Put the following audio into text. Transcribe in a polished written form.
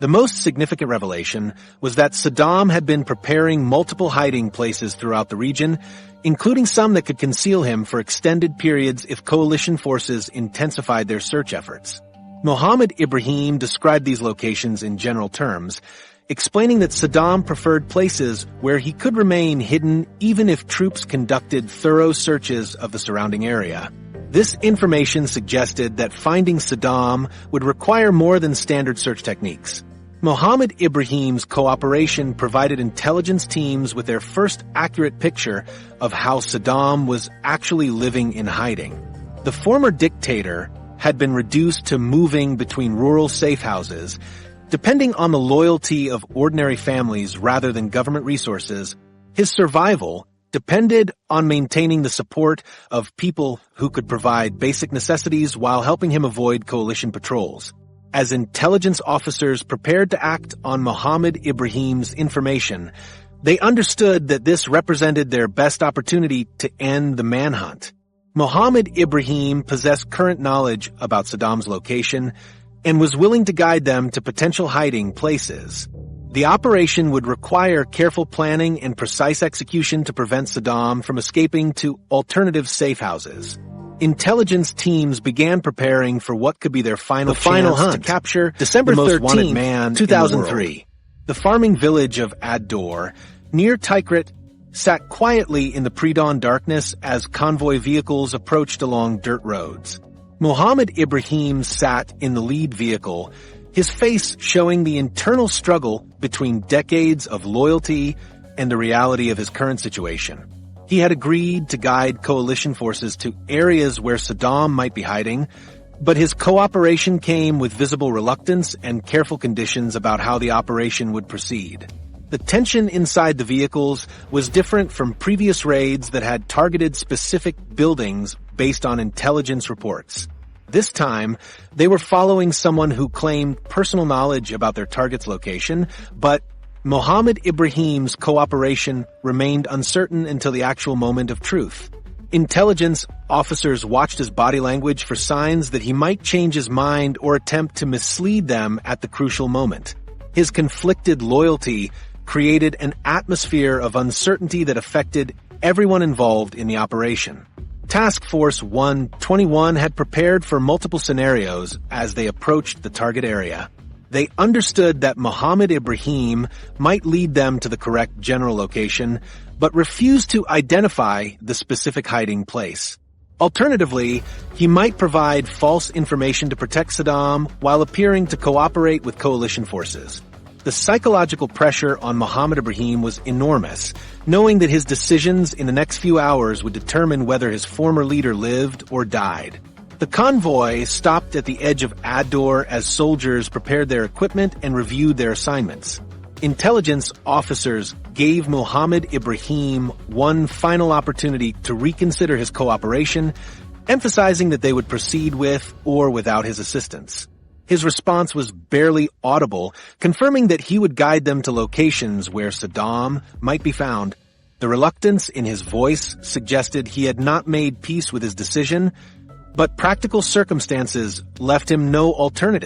The most significant revelation was that Saddam had been preparing multiple hiding places throughout the region, including some that could conceal him for extended periods if coalition forces intensified their search efforts. Mohammed Ibrahim described these locations in general terms, explaining that Saddam preferred places where he could remain hidden even if troops conducted thorough searches of the surrounding area. This information suggested that finding Saddam would require more than standard search techniques. Mohammed Ibrahim's cooperation provided intelligence teams with their first accurate picture of how Saddam was actually living in hiding. The former dictator had been reduced to moving between rural safe houses, depending on the loyalty of ordinary families rather than government resources. His survival depended on maintaining the support of people who could provide basic necessities while helping him avoid coalition patrols. As intelligence officers prepared to act on Mohammed Ibrahim's information, they understood that this represented their best opportunity to end the manhunt. Mohammed Ibrahim possessed current knowledge about Saddam's location and was willing to guide them to potential hiding places. The operation would require careful planning and precise execution to prevent Saddam from escaping to alternative safe houses. Intelligence teams began preparing for what could be their final hunt to capture December 13, 2003. The farming village of Ad-Dor, near Tikrit, sat quietly in the pre-dawn darkness as convoy vehicles approached along dirt roads. Mohammed Ibrahim sat in the lead vehicle, his face showing the internal struggle between decades of loyalty and the reality of his current situation. He had agreed to guide coalition forces to areas where Saddam might be hiding, but his cooperation came with visible reluctance and careful conditions about how the operation would proceed. The tension inside the vehicles was different from previous raids that had targeted specific buildings based on intelligence reports. This time, they were following someone who claimed personal knowledge about their target's location, but Mohammed Ibrahim's cooperation remained uncertain until the actual moment of truth. Intelligence officers watched his body language for signs that he might change his mind or attempt to mislead them at the crucial moment. His conflicted loyalty created an atmosphere of uncertainty that affected everyone involved in the operation. Task Force 121 had prepared for multiple scenarios as they approached the target area. They understood that Mohammed Ibrahim might lead them to the correct general location, but refused to identify the specific hiding place. Alternatively, he might provide false information to protect Saddam while appearing to cooperate with coalition forces. The psychological pressure on Mohammed Ibrahim was enormous, knowing that his decisions in the next few hours would determine whether his former leader lived or died. The convoy stopped at the edge of Ad-Dor as soldiers prepared their equipment and reviewed their assignments. Intelligence officers gave Mohammed Ibrahim one final opportunity to reconsider his cooperation, emphasizing that they would proceed with or without his assistance. His response was barely audible, confirming that he would guide them to locations where Saddam might be found. The reluctance in his voice suggested he had not made peace with his decision, but practical circumstances left him no alternative.